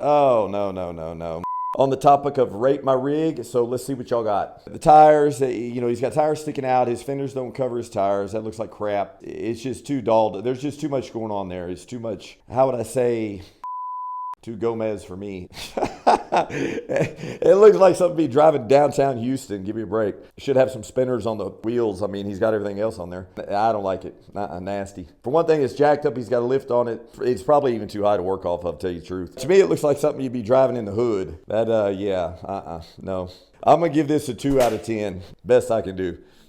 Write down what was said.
Oh, no, no, no, no. On the topic of rate my rig, so let's see what y'all got. The tires, he's got tires sticking out. His fenders don't cover his tires. That looks like crap. It's just too dull. There's just too much going on there. It's too much, how would I say, too Gomez for me. It looks like something to be driving downtown Houston. Give me a break. Should have some spinners on the wheels. I mean, he's got everything else on there. I don't like it. Nasty. For one thing, it's jacked up. He's got a lift on it. It's probably even too high to work off of, to tell you the truth. To me, it looks like something you'd be driving in the hood. No. I'm going to give this a 2 out of 10. Best I can do.